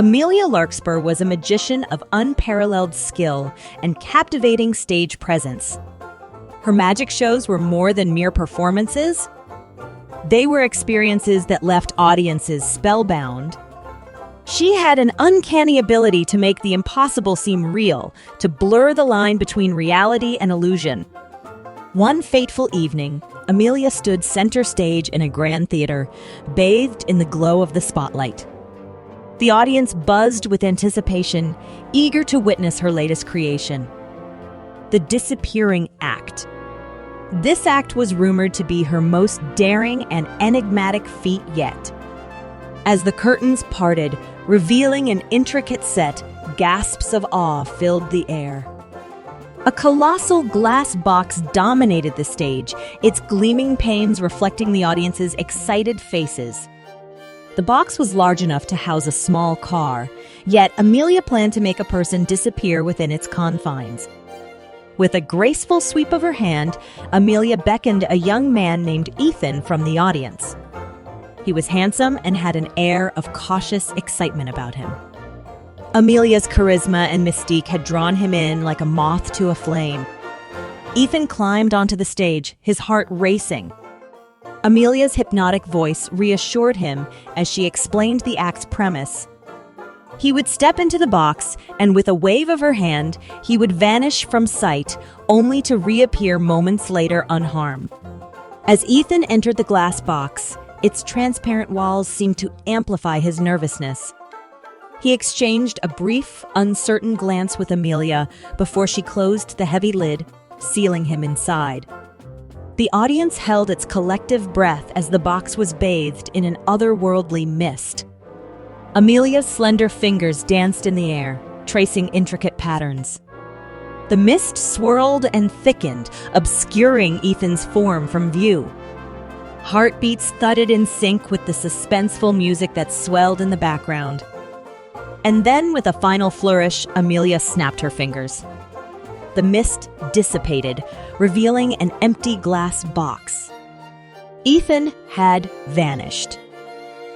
Amelia Larkspur was a magician of unparalleled skill and captivating stage presence. Her magic shows were more than mere performances. They were experiences that left audiences spellbound. She had an uncanny ability to make the impossible seem real, to blur the line between reality and illusion. One fateful evening, Amelia stood center stage in a grand theater, bathed in the glow of the spotlight. The audience buzzed with anticipation, eager to witness her latest creation. The disappearing act. This act was rumored to be her most daring and enigmatic feat yet. As the curtains parted, revealing an intricate set, gasps of awe filled the air. A colossal glass box dominated the stage, its gleaming panes reflecting the audience's excited faces. The box was large enough to house a small car, yet Amelia planned to make a person disappear within its confines. With a graceful sweep of her hand, Amelia beckoned a young man named Ethan from the audience. He was handsome and had an air of cautious excitement about him. Amelia's charisma and mystique had drawn him in like a moth to a flame. Ethan climbed onto the stage, his heart racing. Amelia's hypnotic voice reassured him as she explained the act's premise. He would step into the box, and with a wave of her hand, he would vanish from sight, only to reappear moments later unharmed. As Ethan entered the glass box, its transparent walls seemed to amplify his nervousness. He exchanged a brief, uncertain glance with Amelia before she closed the heavy lid, sealing him inside. The audience held its collective breath as the box was bathed in an otherworldly mist. Amelia's slender fingers danced in the air, tracing intricate patterns. The mist swirled and thickened, obscuring Ethan's form from view. Heartbeats thudded in sync with the suspenseful music that swelled in the background. And then, with a final flourish, Amelia snapped her fingers. The mist dissipated, revealing an empty glass box. Ethan had vanished.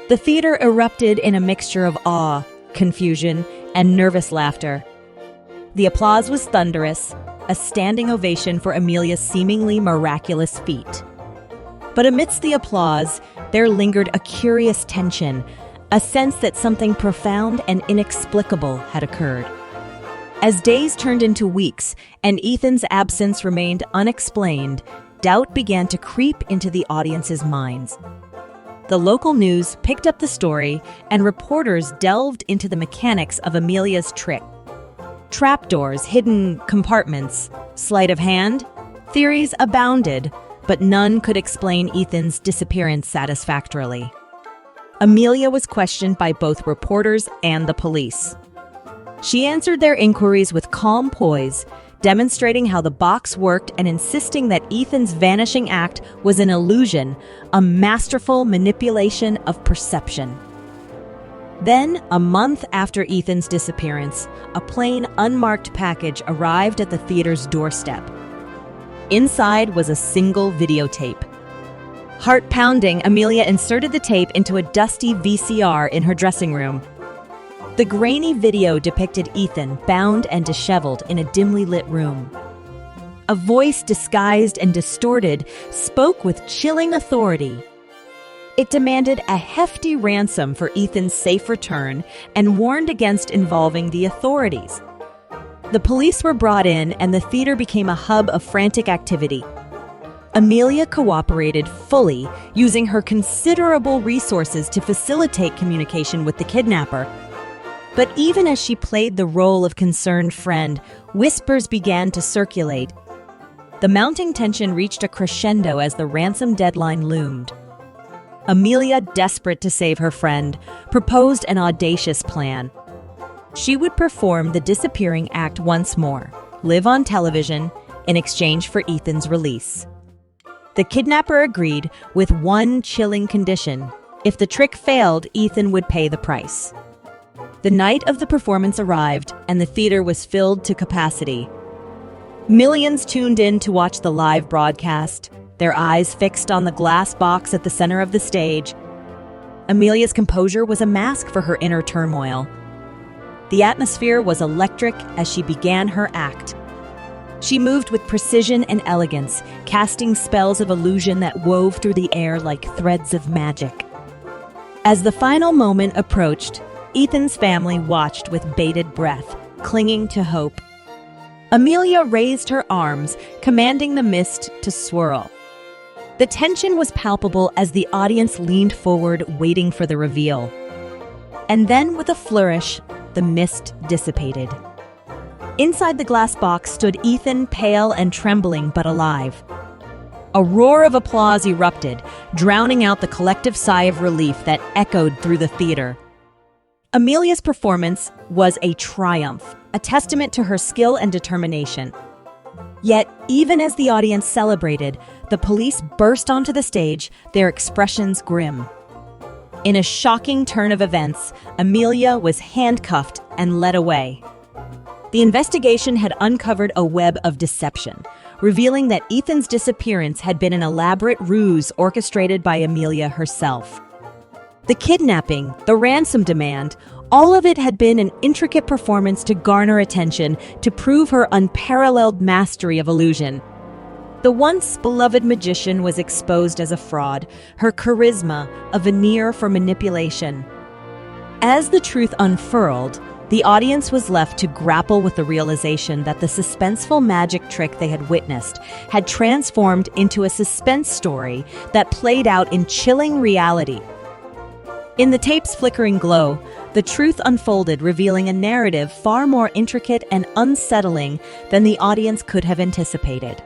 The theater erupted in a mixture of awe, confusion, and nervous laughter. The applause was thunderous, a standing ovation for Amelia's seemingly miraculous feat. But amidst the applause, there lingered a curious tension, a sense that something profound and inexplicable had occurred. As days turned into weeks and Ethan's absence remained unexplained, doubt began to creep into the audience's minds. The local news picked up the story, and reporters delved into the mechanics of Amelia's trick. Trapdoors, hidden compartments, sleight of hand, theories abounded, but none could explain Ethan's disappearance satisfactorily. Amelia was questioned by both reporters and the police. She answered their inquiries with calm poise, demonstrating how the box worked and insisting that Ethan's vanishing act was an illusion, a masterful manipulation of perception. Then, a month after Ethan's disappearance, a plain, unmarked package arrived at the theater's doorstep. Inside was a single videotape. Heart-pounding, Amelia inserted the tape into a dusty VCR in her dressing room. The grainy video depicted Ethan, bound and disheveled, in a dimly lit room. A voice disguised and distorted spoke with chilling authority. It demanded a hefty ransom for Ethan's safe return and warned against involving the authorities. The police were brought in, and the theater became a hub of frantic activity. Amelia cooperated fully, using her considerable resources to facilitate communication with the kidnapper. But even as she played the role of concerned friend, whispers began to circulate. The mounting tension reached a crescendo as the ransom deadline loomed. Amelia, desperate to save her friend, proposed an audacious plan. She would perform the disappearing act once more, live on television, in exchange for Ethan's release. The kidnapper agreed with one chilling condition. If the trick failed, Ethan would pay the price. The night of the performance arrived, and the theater was filled to capacity. Millions tuned in to watch the live broadcast, their eyes fixed on the glass box at the center of the stage. Amelia's composure was a mask for her inner turmoil. The atmosphere was electric as she began her act. She moved with precision and elegance, casting spells of illusion that wove through the air like threads of magic. As the final moment approached, Ethan's family watched with bated breath, clinging to hope. Amelia raised her arms, commanding the mist to swirl. The tension was palpable as the audience leaned forward, waiting for the reveal. And then, with a flourish, the mist dissipated. Inside the glass box stood Ethan, pale and trembling but alive. A roar of applause erupted, drowning out the collective sigh of relief that echoed through the theater. Amelia's performance was a triumph, a testament to her skill and determination. Yet, even as the audience celebrated, the police burst onto the stage, their expressions grim. In a shocking turn of events, Amelia was handcuffed and led away. The investigation had uncovered a web of deception, revealing that Ethan's disappearance had been an elaborate ruse orchestrated by Amelia herself. The kidnapping, the ransom demand, all of it had been an intricate performance to garner attention, to prove her unparalleled mastery of illusion. The once beloved magician was exposed as a fraud, her charisma a veneer for manipulation. As the truth unfurled, the audience was left to grapple with the realization that the suspenseful magic trick they had witnessed had transformed into a suspense story that played out in chilling reality. In the tape's flickering glow, the truth unfolded, revealing a narrative far more intricate and unsettling than the audience could have anticipated.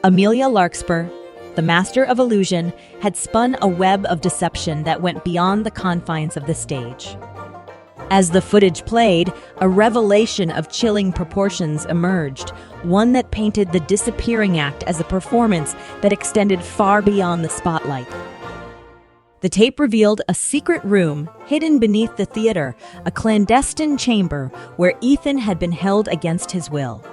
Amelia Larkspur, the master of illusion, had spun a web of deception that went beyond the confines of the stage. As the footage played, a revelation of chilling proportions emerged, one that painted the disappearing act as a performance that extended far beyond the spotlight. The tape revealed a secret room hidden beneath the theater, a clandestine chamber where Ethan had been held against his will.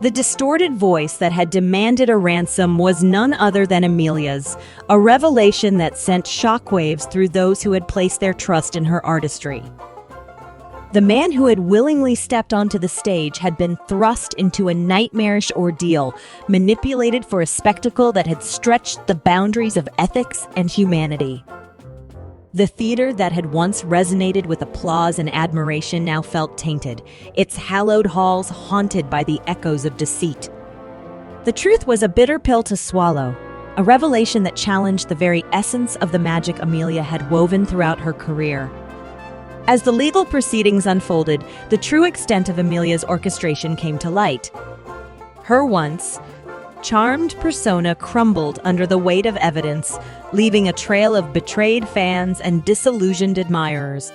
The distorted voice that had demanded a ransom was none other than Amelia's, a revelation that sent shockwaves through those who had placed their trust in her artistry. The man who had willingly stepped onto the stage had been thrust into a nightmarish ordeal, manipulated for a spectacle that had stretched the boundaries of ethics and humanity. The theater that had once resonated with applause and admiration now felt tainted, its hallowed halls haunted by the echoes of deceit. The truth was a bitter pill to swallow, a revelation that challenged the very essence of the magic Amelia had woven throughout her career. As the legal proceedings unfolded, the true extent of Amelia's orchestration came to light. Her once charmed persona crumbled under the weight of evidence, leaving a trail of betrayed fans and disillusioned admirers.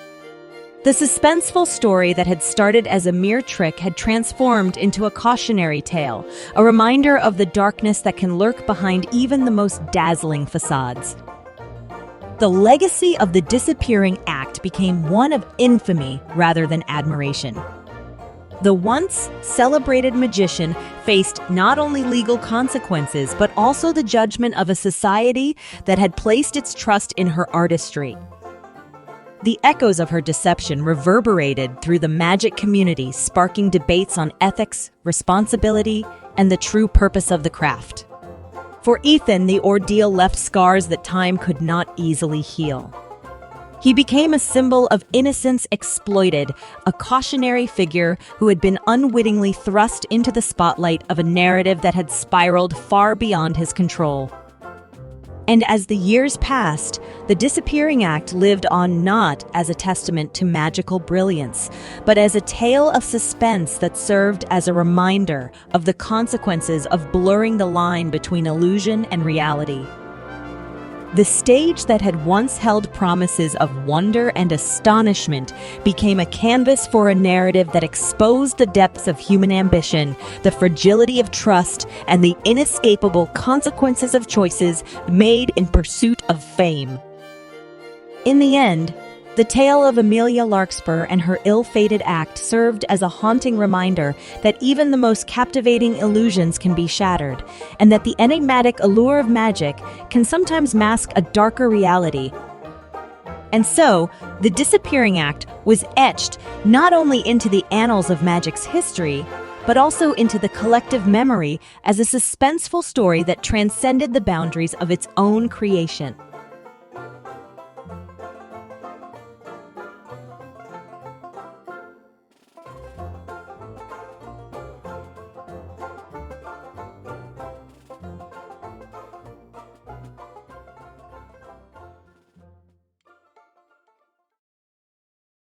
The suspenseful story that had started as a mere trick had transformed into a cautionary tale, a reminder of the darkness that can lurk behind even the most dazzling facades. The legacy of the disappearing act became one of infamy rather than admiration. The once celebrated magician faced not only legal consequences, but also the judgment of a society that had placed its trust in her artistry. The echoes of her deception reverberated through the magic community, sparking debates on ethics, responsibility, and the true purpose of the craft. For Ethan, the ordeal left scars that time could not easily heal. He became a symbol of innocence exploited, a cautionary figure who had been unwittingly thrust into the spotlight of a narrative that had spiraled far beyond his control. And as the years passed, the disappearing act lived on not as a testament to magical brilliance, but as a tale of suspense that served as a reminder of the consequences of blurring the line between illusion and reality. The stage that had once held promises of wonder and astonishment became a canvas for a narrative that exposed the depths of human ambition, the fragility of trust, and the inescapable consequences of choices made in pursuit of fame. In the end, the tale of Amelia Larkspur and her ill-fated act served as a haunting reminder that even the most captivating illusions can be shattered, and that the enigmatic allure of magic can sometimes mask a darker reality. And so, the disappearing act was etched not only into the annals of magic's history, but also into the collective memory as a suspenseful story that transcended the boundaries of its own creation.